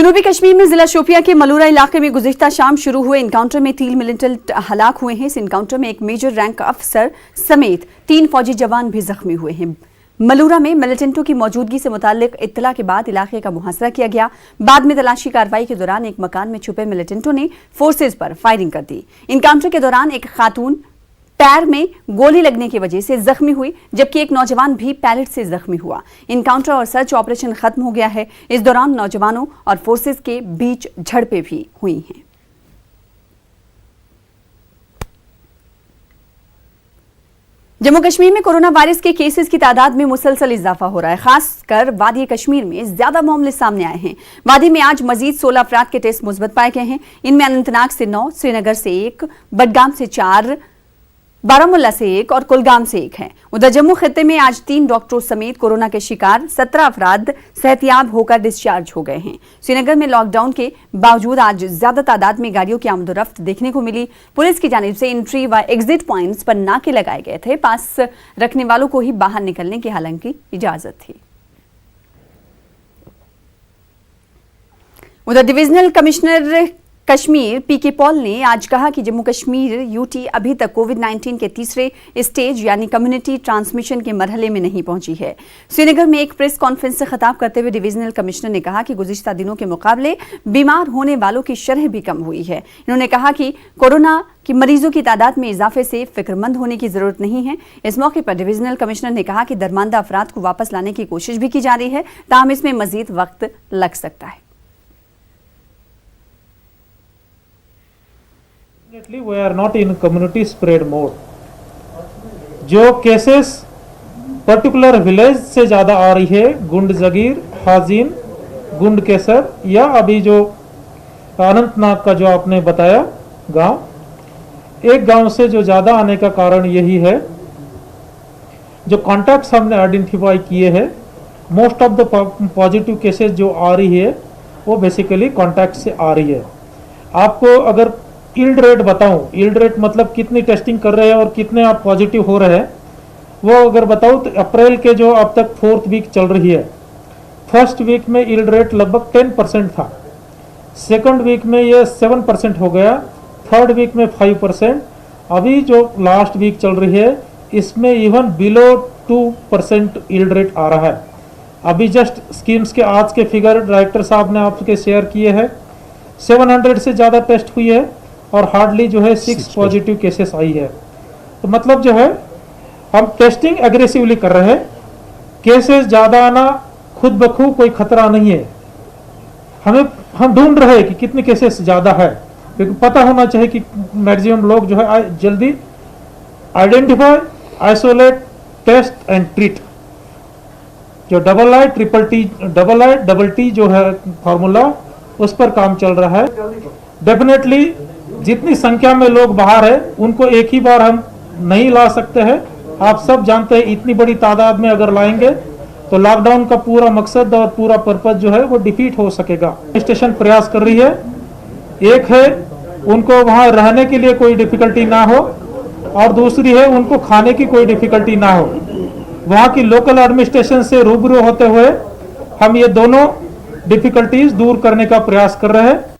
जनूबी कश्मीर में जिला शोपियां के मलूरा इलाके में गुज़िश्ता शाम शुरू हुए इनकाउंटर में 3 मिलिटेंट हलाक हुए हैं। इस इनकाउंटर में एक मेजर रैंक अफसर समेत 3 फौजी जवान भी जख्मी हुए हैं। मलूरा में मिलिटेंटों की मौजूदगी से मुताल्लिक इत्तला के बाद इलाके का मुहासरा किया गया। बाद में तलाशी कार्रवाई के दौरान एक मकान में छुपे मिलिटेंटों ने फोर्सेज पर फायरिंग कर दी। इनकाउंटर के दौरान एक खातून पैर में गोली लगने की वजह से जख्मी हुई, जबकि एक नौजवान भी पैलेट से जख्मी हुआ। इनकाउंटर और सर्च ऑपरेशन खत्म हो गया है। इस दौरान नौजवानों और फोर्सेज के बीच झड़पें भी हुई हैं। जम्मू कश्मीर में कोरोना वायरस के केसेस की तादाद में मुसलसल इजाफा हो रहा है। खासकर वादी कश्मीर में ज्यादा मामले सामने आए हैं। वादी में आज मजीद 16 अफराद के टेस्ट मुस्बत पाए गए हैं। इनमें अनंतनाग से 9, श्रीनगर से 1, बडगाम से 4, बारामुल्ला से 1 और कुलगाम से 1 है। उधर जम्मू खित्ते में आज 3 डॉक्टरों समेत कोरोना के शिकार 17 अफराद सेहतियाब होकर डिस्चार्ज हो गए हैं। श्रीनगर में लॉकडाउन के बावजूद आज ज्यादा तादाद में गाड़ियों की आमदोरफ्त देखने को मिली। पुलिस की जानिब से एंट्री व एग्जिट पॉइंट्स पर नाके लगाए गए थे। पास रखने वालों को ही बाहर निकलने की हालांकि इजाजत थी। उधर डिविजनल कमिश्नर कश्मीर पीके पॉल ने आज कहा कि जम्मू कश्मीर यूटी अभी तक कोविड-19 के तीसरे स्टेज यानी कम्युनिटी ट्रांसमिशन के मरहले में नहीं पहुंची है। श्रीनगर में एक प्रेस कॉन्फ्रेंस से खिताब करते हुए डिविजनल कमिश्नर ने कहा कि गुज़िश्ता दिनों के मुकाबले बीमार होने वालों की शरह भी कम हुई है। इन्होंने कहा कि कोरोना की मरीजों की तादाद में इजाफे से फिक्रमंद होने की जरूरत नहीं है। इस मौके पर डिविजनल कमिश्नर ने कहा कि दरमानदा अफराद को वापस लाने की कोशिश भी की जा रही है, ताहम इसमें मजीद वक्त लग सकता है। We are not in community spread mode. जो केसेस पर्टिकुलर विलेज से ज़्यादा आ रही है, गुंड जगीर, हाजिन, गुंड केसर या अभी जो अनंतनाग का जो आपने बताया गांव, एक गांव से जो ज़्यादा आने का कारण यही है, जो कॉन्टैक्ट्स हमने आइडेंटिफाई किए हैं, most of the positive cases जो आ रही है वो बेसिकली कॉन्टैक्ट से आ रही है। आपको अगर यील्ड रेट बताऊं, यील्ड रेट मतलब कितनी टेस्टिंग कर रहे हैं और कितने आप पॉजिटिव हो रहे हैं, वो अगर बताऊं तो अप्रैल के जो अब तक 4th वीक चल रही है, फर्स्ट वीक में यील्ड रेट लगभग 10% था, सेकंड वीक में ये 7% हो गया, थर्ड वीक में 5%, अभी जो लास्ट वीक चल रही है इसमें इवन बिलो 2% यील्ड रेट आ रहा है। अभी जस्ट स्कीम्स के आज के फिगर डायरेक्टर साहब ने आपके शेयर किए हैं, 700 से ज़्यादा टेस्ट हुई है और हार्डली जो है 6 पॉजिटिव केसेस आई है। तो मतलब जो है हम टेस्टिंग एग्रेसिवली कर रहे हैं। केसेस ज़्यादा आना खुद ब खुद कोई खतरा नहीं है। हम ढूंढ रहे हैं कि कितने केसेस ज़्यादा है, क्योंकि पता होना चाहिए कि मैक्सिमम लोग जो है जल्दी identify, isolate, test and treat. जो डबल टी जो है फार्मूला, उस पर काम चल रहा है। डेफिनेटली जितनी संख्या में लोग बाहर है उनको एक ही बार हम नहीं ला सकते हैं। आप सब जानते हैं इतनी बड़ी तादाद में अगर लाएंगे तो लॉकडाउन का पूरा मकसद और पूरा पर्पज जो है वो डिफीट हो सकेगा। स्टेशन प्रयास कर रही है, एक है उनको वहां रहने के लिए कोई डिफिकल्टी ना हो और दूसरी है उनको खाने की कोई डिफिकल्टी ना हो। वहां की लोकल एडमिनिस्ट्रेशन से रूबरू होते हुए हम ये दोनों डिफिकल्टीज दूर करने का प्रयास कर रहे हैं।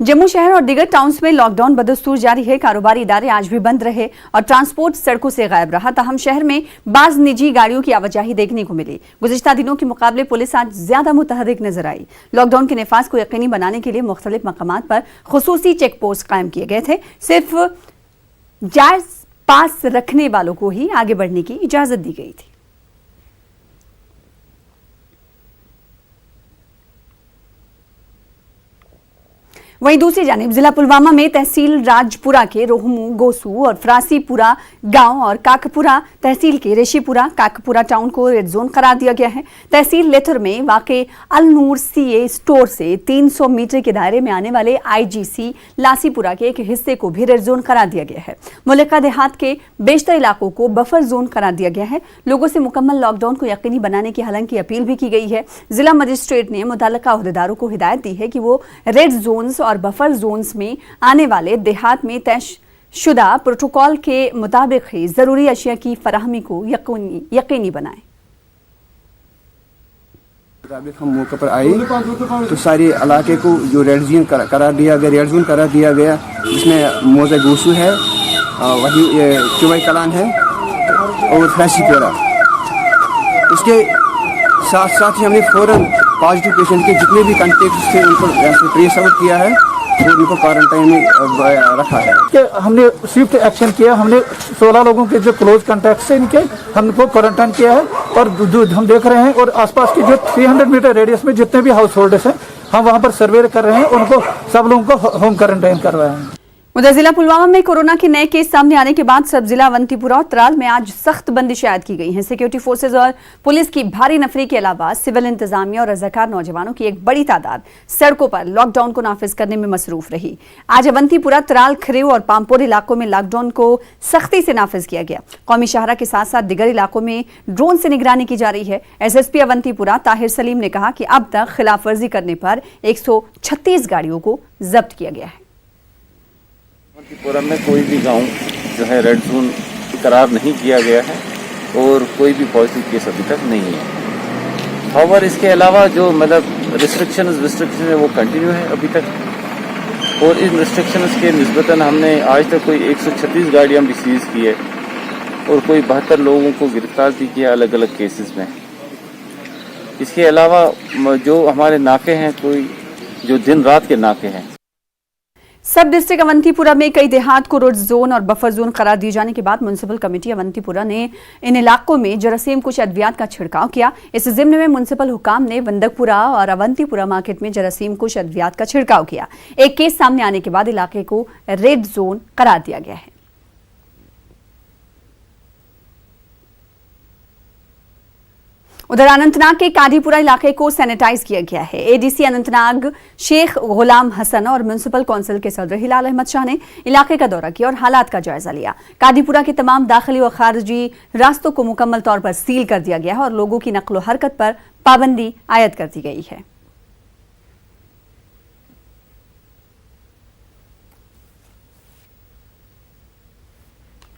जम्मू शहर और दीगर टाउन्स में लॉकडाउन बदस्तूर जारी है। कारोबारी इदारे आज भी बंद रहे और ट्रांसपोर्ट सड़कों से गायब रहा। ताहम शहर में बाज निजी गाड़ियों की आवाजाही देखने को मिली। गुज़िश्ता दिनों के मुकाबले पुलिस आज ज्यादा मुतहरिक नजर आई। लॉकडाउन के नफाज को यकीनी बनाने के लिए मुख्तलिफ मकामात पर खुसूसी चेक पोस्ट कायम किए गए थे। सिर्फ जायज पास रखने वालों को ही आगे बढ़ने की इजाजत दी गई थी। वहीं दूसरी जानिब जिला पुलवामा में तहसील राजपुरा के रोहमू, गोसू और फरासीपुरा गांव और काकपुरा तहसील के रेशीपुरा, काकपुरा टाउन को रेड जोन करार दिया गया है। तहसील लेथर में वाक़े अल नूर सीए स्टोर से 300 मीटर के दायरे में आने वाले आईजीसी लासीपुरा के एक हिस्से को भी रेड जोन करार दिया गया है। मुल्का देहात के बेशतर इलाकों को बफर जोन करार दिया गया है। लोगों से मुकम्मल लॉकडाउन को यकीनी बनाने की हालांकि अपील भी की गई है। जिला मजिस्ट्रेट ने मुतल्लिका अहदेदारों को हिदायत दी है कि वो रेड जोन्स और बफर जोन्स में आने वाले देहात में तयशुदा प्रोटोकॉल के मुताबिक ही जरूरी अशिया की फराहमी को यकीनी बनाएं। मुताबिक हम मौके पर आए तो सारे इलाके को जो रेड जोन करार दिया गया, जिसमें मोजा गोसू है, वही चुवाई कलान है और फ्रासीपुरा। उसके साथ साथ ही हमने फ़ौरन पॉजिटिव पेशेंट के जितने भी कॉन्टेक्ट थे उनको ट्रेस आउट किया है और उनको क्वारंटाइन में रखा है। कि हमने स्विफ्ट एक्शन किया, हमने 16 लोगों के जो क्लोज कॉन्टैक्ट से इनके हमको क्वारंटाइन किया है और हम देख रहे हैं और आसपास के जो 300 मीटर रेडियस में जितने भी हाउस होल्डर्स हैं हम वहाँ पर सर्वे कर रहे हैं, उनको सब लोगों को होम क्वारंटाइन कर रहे हैं। उधर जिला पुलवामा में कोरोना के नए केस सामने आने के बाद सब जिला अवंतीपुरा और त्राल में आज सख्त बंदिशें आयद की गई हैं। सिक्योरिटी फोर्सेज और पुलिस की भारी नफरी के अलावा सिविल इंतजामिया और रजाकार नौजवानों की एक बड़ी तादाद सड़कों पर लॉकडाउन को नाफिज करने में मसरूफ रही। आज अवंतीपुरा, त्राल, खरेव और पामपोर इलाकों में लॉकडाउन को सख्ती से नाफिज किया गया। कौमी शाहरा के साथ साथ दिगर इलाकों में ड्रोन से निगरानी की जा रही है। SSP अवंतीपुरा ताहिर सलीम ने कहा कि अब तक खिलाफ वर्जी करने पर 136 गाड़ियों को जब्त किया गया है। अवंतीपुरा में कोई भी गांव जो है रेड जोन करार नहीं किया गया है और कोई भी पॉजिटिव केस अभी तक नहीं है। हाउएवर इसके अलावा जो मतलब रिस्ट्रिक्शन है वो कंटिन्यू है अभी तक और इन रिस्ट्रिक्शंस के निस्बतन हमने आज तक कोई 136 गाड़ियां भी सीज की है और कोई 72 लोगों को गिरफ्तार भी किया अलग अलग केसेस में। इसके अलावा जो हमारे नाके हैं, कोई जो दिन रात के नाके हैं। सब डिस्ट्रिक्ट अवंतीपुरा में कई देहात को रेड जोन और बफर जोन करार दिए जाने के बाद म्युनिसिपल कमेटी अवंतीपुरा ने इन इलाकों में जरासीम कुछ अद्वियात का छिड़काव किया। इस जिम्मे में म्युनिसिपल हुकाम ने वंदकपुरा और अवंतीपुरा मार्केट में जरासीम कुछ अद्वियात का छिड़काव किया। एक केस सामने आने के बाद इलाके को रेड जोन करार दिया गया है। उधर अनंतनाग के कादीपुरा इलाके को सैनिटाइज किया गया है। ADC अनंतनाग शेख गुलाम हसन और म्युनिसिपल काउंसिल के सदर हिलाल अहमद शाह ने इलाके का दौरा किया और हालात का जायजा लिया। कादीपुरा के तमाम दाखिली और खारिजी रास्तों को मुकम्मल तौर पर सील कर दिया गया है और लोगों की नक्लो हरकत पर पाबंदी आयद कर दी गई है।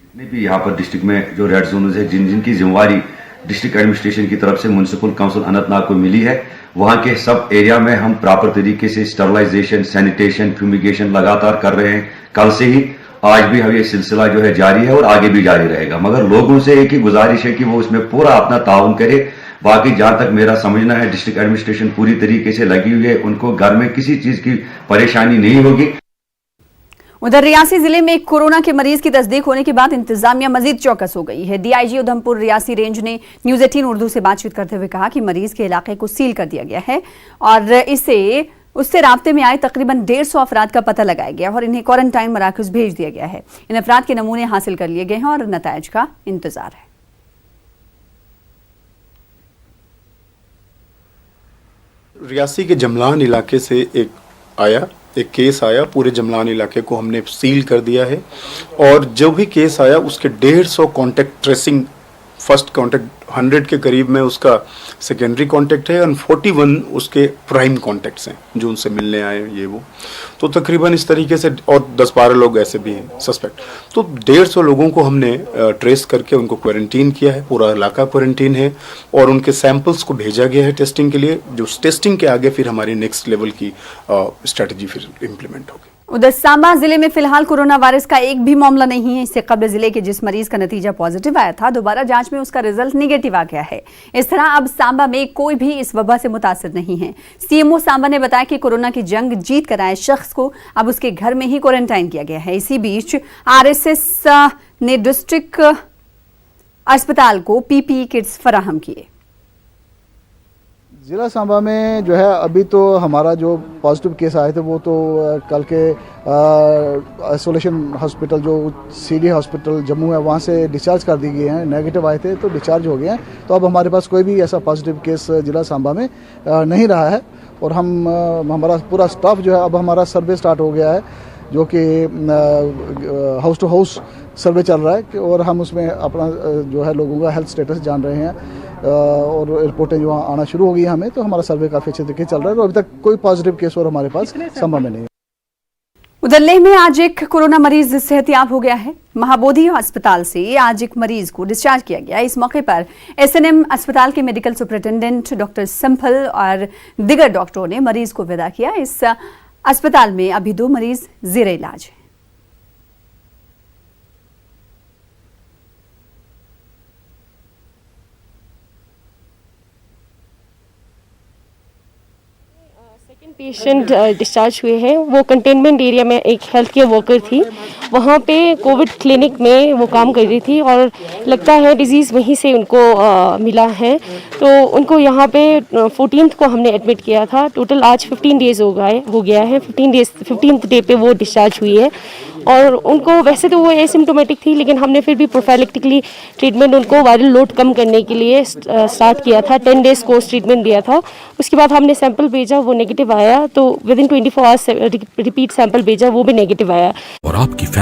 जितने भी यहाँ पर डिस्ट्रिक्ट में जो रेड जोन है, जिनकी जिम्मेवारी डिस्ट्रिक्ट एडमिनिस्ट्रेशन की तरफ से म्युनिसिपल काउंसिल अनंतनाग को मिली है, वहां के सब एरिया में हम प्रॉपर तरीके से स्टरलाइजेशन, सैनिटेशन, फ्यूमिगेशन लगातार कर रहे हैं। कल से ही आज भी हम ये सिलसिला जो है जारी है और आगे भी जारी रहेगा। मगर लोगों से एक ही गुजारिश है कि वो उसमें पूरा अपना ताउन करे। बाकी जहां तक मेरा समझना है डिस्ट्रिक्ट एडमिनिस्ट्रेशन पूरी तरीके से लगी हुई है, उनको घर में किसी चीज की परेशानी नहीं होगी। उधर रियासी जिले में एक कोरोना के मरीज की तस्दीक होने के बाद इंतजामिया मजीद चौकस हो गई है। DIG उधमपुर रियासी रेंज ने न्यूज 18 उर्दू से बातचीत करते हुए कहा कि मरीज के इलाके को सील कर दिया गया है और उससे राब्ते में आए तकरीबन 150 अफराद का पता लगाया गया और इन्हें क्वारंटाइन मराकज भेज दिया गया है। इन अफराद के नमूने हासिल कर लिए गए हैं और नतायज का इंतजार है। रियासी के जमलान इलाके से एक केस आया। पूरे जमलान इलाके को हमने सील कर दिया है और जो भी केस आया उसके 150 कॉन्टेक्ट ट्रेसिंग, फर्स्ट कॉन्टेक्ट 100 के करीब में उसका सेकेंडरी कॉन्टेक्ट है और 41 उसके प्राइम कॉन्टेक्ट्स हैं जो उनसे मिलने आए ये वो। तो तकरीबन इस तरीके से और 10-12 लोग ऐसे भी हैं सस्पेक्ट। तो 150 लोगों को हमने ट्रेस करके उनको क्वारंटीन किया है, पूरा इलाका क्वारंटीन है और उनके सैंपल्स को भेजा गया है टेस्टिंग के लिए। जो टेस्टिंग के आगे फिर हमारी नेक्स्ट लेवल की स्ट्रेटजी फिर इम्प्लीमेंट होगी। उधर सांबा जिले में फिलहाल कोरोना वायरस का एक भी मामला नहीं है। इससे कबल जिले के जिस मरीज का नतीजा पॉजिटिव आया था, दोबारा जांच में उसका रिजल्ट नेगेटिव आ गया है। इस तरह अब सांबा में कोई भी इस वबा से मुतासिर नहीं है। CMO सांबा ने बताया कि कोरोना की जंग जीत कर आए शख्स को अब उसके घर में ही क्वारंटाइन किया गया है। इसी बीच RSS ने डिस्ट्रिक्ट अस्पताल को PPE किट्स फराहम किए। ज़िला सांबा में जो है अभी तो हमारा जो पॉजिटिव केस आए थे वो तो कल के आइसोलेशन हॉस्पिटल जो CD हॉस्पिटल जम्मू है वहाँ से डिस्चार्ज कर दिए गए हैं। नेगेटिव आए थे तो डिस्चार्ज हो गए हैं। तो अब हमारे पास कोई भी ऐसा पॉजिटिव केस ज़िला सांबा में नहीं रहा है और हमारा पूरा स्टाफ जो है अब हमारा सर्वे स्टार्ट हो गया है जो कि हाउस टू हाउस सर्वे चल रहा है और हम उसमें अपना जो है लोगों का हेल्थ स्टेटस जान रहे हैं और रिपोर्टें जो आना शुरू हो गई हमें। तो हमारा सर्वे काफ़ी अच्छे तरीके चल रहा है और अभी तक कोई पॉजिटिव केस और हमारे पास संभव में नहीं है। उधर लेह में आज एक कोरोना मरीज सेहतयाब हो गया है। महाबोधि अस्पताल से आज एक मरीज को डिस्चार्ज किया गया। इस मौके पर एसएनएम अस्पताल के मेडिकल सुपरिटेंडेंट डॉक्टर सिंपल और दीगर डॉक्टरों ने मरीज को विदा किया। इस अस्पताल में अभी 2 मरीज जेर इलाज हैं। सेकेंड पेशेंट डिस्चार्ज हुए हैं। वो कंटेनमेंट एरिया में एक हेल्थ केयर वर्कर थी, वहाँ पे कोविड क्लिनिक में वो काम कर रही थी और लगता है डिजीज़ वहीं से उनको मिला है। तो उनको यहाँ पे 14th को हमने एडमिट किया था। टोटल आज 15 डेज़ हो गया है। 15th डे पे वो डिस्चार्ज हुई है और उनको वैसे तो वो एसिम्टोमेटिक थी, लेकिन हमने फिर भी प्रोफाइलेक्टिकली ट्रीटमेंट उनको वायरल लोड कम करने के लिए स्टार्ट किया था। 10 डेज़ कोर्स ट्रीटमेंट दिया था। उसके बाद हमने सैंपल भेजा, वो नेगेटिव आया। तो with in 24 hours repeat sample भेजा, वो भी नेगेटिव आया। और आपकी फैमिली